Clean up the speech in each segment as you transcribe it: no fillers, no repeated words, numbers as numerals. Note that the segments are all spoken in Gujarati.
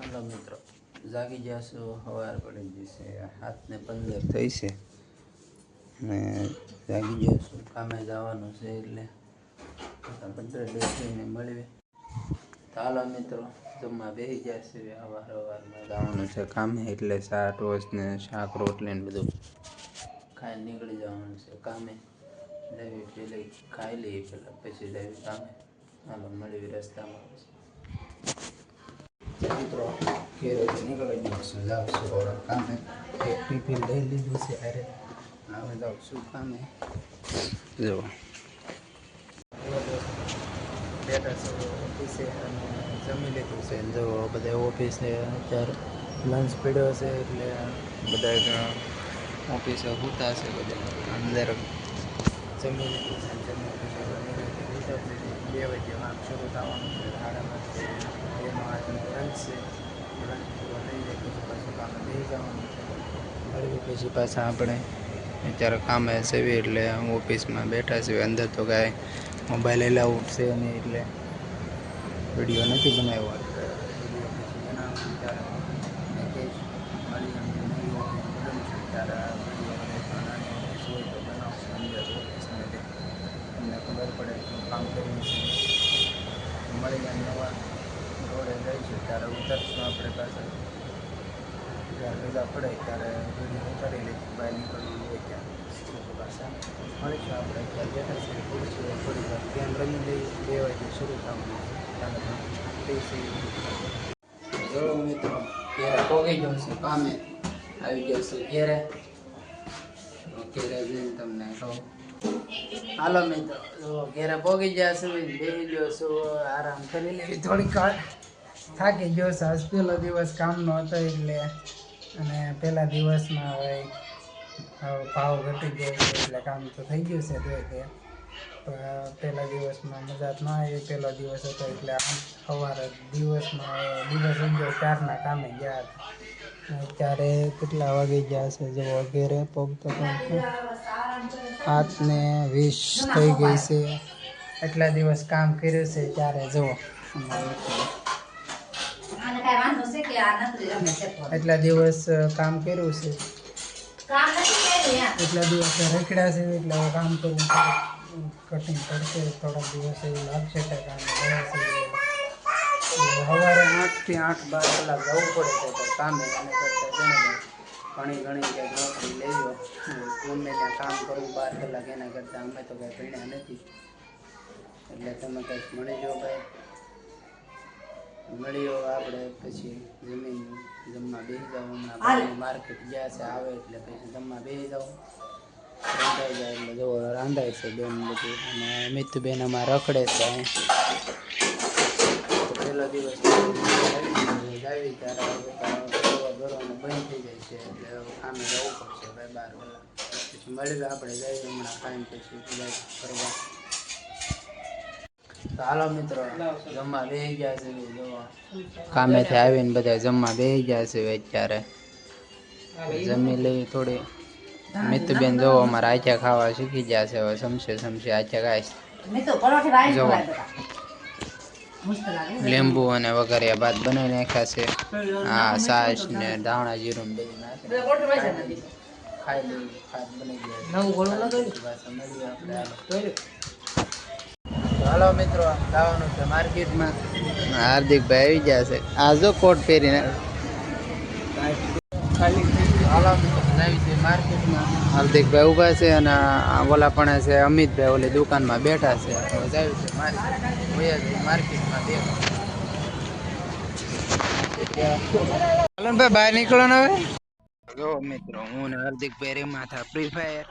હેલો મિત્રો, જાગી ગયા છો? સવાર પડી જશે, 7:15 થઈ છે ને જાગી ગયા છો. કામે જવાનું છે એટલે 15 થઈને મળીએ. હાલો મિત્રો, જમવા બેસી ગયા છે. સવારમાં જવાનું છે કામે એટલે ચા ટોસ્ટ ને શાક રોટલી ને બધું ખાઈ નીકળી જવાનું છે કામે. લેવી પેલી ખાઈ લઈએ પેલા, પછી લેવી કામે. હાલો મળીએ રસ્તામાં. મિત્રો ઘેરે નીકળી ગયો છું, જાઉં છું હવે કામે. એક ટિફિન લઈ લીધું છે અરે હવે જાઉં છું કામે. જો બેઠા છે ઓફિસે અને જમી લીધું છે. જો બધા ઓફિસે અત્યારે લંચ પીડ્યો છે એટલે બધા ઓફિસે સૂતા છે. બધા અંદર જમી લીધું છે. જમી લીધું 2 વાગે કામ શરૂ થવાનું છે. 8:30 એનો આજનો લંચ છે. લંચ પૂરો થઈ જાય પછી પાછું કામે બેસી જવાનું છે. મળીએ પછી પાછા આપણે અત્યારે કામે સેવી એટલે ઓફિસમાં બેઠા છીએ. અંદર તો કાંઈ મોબાઈલ એલાઉડ છે નહીં એટલે વિડીયો નથી બનાવ્યો. વિડીયો પછી બનાવું ત્યારે ત્યારે વિડીયો હોય તો બનાવશું. અંદર ઓફિસને તમને ખબર પડે કામ કરીએ છીએ. મળી નવા રોડે જઈશું ત્યારે ઉતરશું આપણે પાછળ. જ્યારે રજા પડે ત્યારે વિડીયો ઉતારી લઈશું. બહાર નીકળવું હોય ત્યારે પાછા મળીશું. આપણે અત્યારે બેઠા છીએ ખુરશીઓ થોડી વાર ગેમ રમી લઈએ. 2 વાગે શરૂ થવાનું ત્યારે જો મિત્રો ઘેરે પોગી ગયો છું કામે. આવી ગયો છું ઘેરે. ઘેરે જઈને તમને કહું. હાલો મિત્રો, ઘેરે પોગી ગયા છું, બેસી ગયો છું, આરામ કરી લેવી થોડીક વાર. થાકી ગયો છે. આજ પહેલો દિવસ કામનો હતો એટલે અને પહેલા દિવસમાં હવે ભાવ ઘટી ગયો છે એટલે કામ તો થઈ ગયું છે. પણ પહેલા દિવસમાં મજા ન આવી. પહેલો દિવસ હતો એટલે આમ સવારે દિવસમાં દિવસ ઉગ્યો 4ના કામે ગયા હતા. અત્યારે કેટલા વાગી ગયા છે જો ઘેરે પગતો પણ 8:20 થઈ ગઈ છે. એટલા દિવસ કામ કર્યું છે ત્યારે જુઓ એટલા દિવસ કામ કર્યું છે. એટલા દિવસ રખડ્યા છે એટલે કામ કરવું કઠિન પડશે. થોડાક દિવસ એવું લાગશે કે કામ સવારે 8 થી 8-12 કલાક જવું પડે છે તો કામે. અને કરતા છે ને ઘણી કંઈક નોકરી લેજો. ગમે ત્યાં કામ કરવું 12 કલાક એના કરતાં અમે તો કંઈ ભણ્યા નથી એટલે તમે કંઈક મળી જાઓ ભાઈ. મળીઓ આપણે પછી જમવા બેસી જાઓ. હમણાં માર્કેટ ગયા છે આવે એટલે પછી જમવા બેસી જાઓ. રાંધાઈ જાય એટલે જો રાંધાય છે બેન બધું. અને મિતુબેન અમારે રખડે છે. પહેલો દિવસ આવી ત્યારે ભરવાનું બંધ થઈ જાય છે એટલે કામે જવું પડશે ભાઈ 12 કલાક. પછી મળીએ આપણે જઈએ હમણાં ખાઈને પછી ફરવા. તો હાલો મિત્રો, જમવા બેસી ગયા છે. કામેથી આવીને બધા જમવા બેસી ગયા છે. અત્યારે જમી લઈ થોડી. મિતુબેન જોવો અમારા આચા ખાવા શીખી ગયા છે. હવે સમશે આચા ખાઈશ. જો લીંબુ અને વગેરે ભાત બનાવી નાખ્યા છે. હા, છાશ ને ધાણા જીરું બધું નાખી ખાઈ લઈ. ભાત બની ગયા. હાલો મિત્રો, જવાનું છે માર્કેટમાં. હાર્દિકભાઈ આવી ગયા છે. આ જો કોટ પહેરીને હાલો મિત્રો, આવી છે માર્કેટમાં. હાર્દિકભાઈ ઊભા છે અને ઓલા પણ છે અમિતભાઈ ઓલી દુકાનમાં બેઠા છે. હવે જાય છે માર્કેટમાં. હાલો ભાઈ, બહાર નીકળો ને હવે. જો મિત્રો, હું ને હાર્દિકભાઈ રેમાં હતા ફ્રી ફાયર.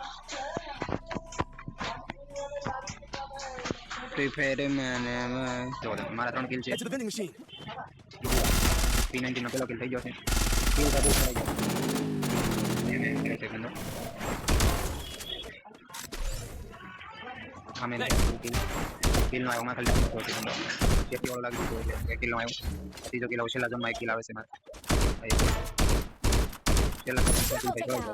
અને મારા 3 કિલ છે. P90 નો પેલો કિલ થઈ ગયો છે. કિલ તો બહુ થઈ ગયો. સેકન્ડ આમે કિલ નો આવ્યો માં ખાલી 2 સેકન્ડ. કેપી ઓલ લાગી ગયો એટલે કિલ નો આવ્યો. ત્રીજો કિલ છેલ્લા જમમાં 1 કિલ આવે છે મારે. છેલ્લા કિલ થઈ ગયો છે.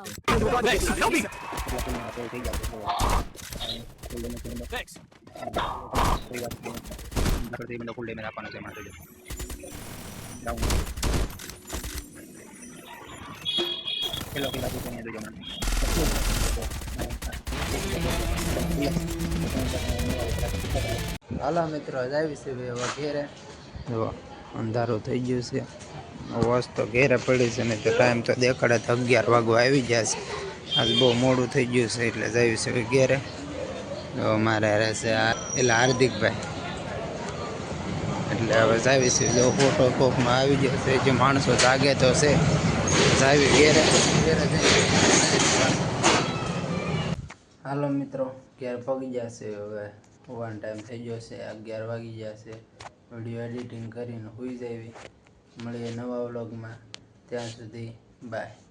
ફૂલ ડેમેજ આપવાનો છે મારે. ડાઉન પેલો કે બાજુ કોને જોજો મને હાલો મિત્રો આવી છે હવે ઘેરે જો અંધારું થઈ ગયું છે વોચ તો ઘેરે પડી છે ને તો ટાઈમ તો દેખાડે તો 11 વાગવા આવી જશે આજ બહુ મોડું થઈ ગયું છે એટલે જાવી છે ઘેરે તો મારે રહેશે એટલે હાર્દિકભાઈ એટલે હવે જાવી છે જો ફોટો કોકમાં આવી જશે જે માણસો જાગે તો છે જાવી ઘેરે ઘેરે હાલો મિત્રો ઘેર પગી જશે હવે હોવાનો ટાઈમ થઈ ગયો છે 11 વાગી જશે વિડીયો એડિટિંગ કરીને સુઈ જવી મળીએ નવા વ્લોગમાં ત્યાં સુધી બાય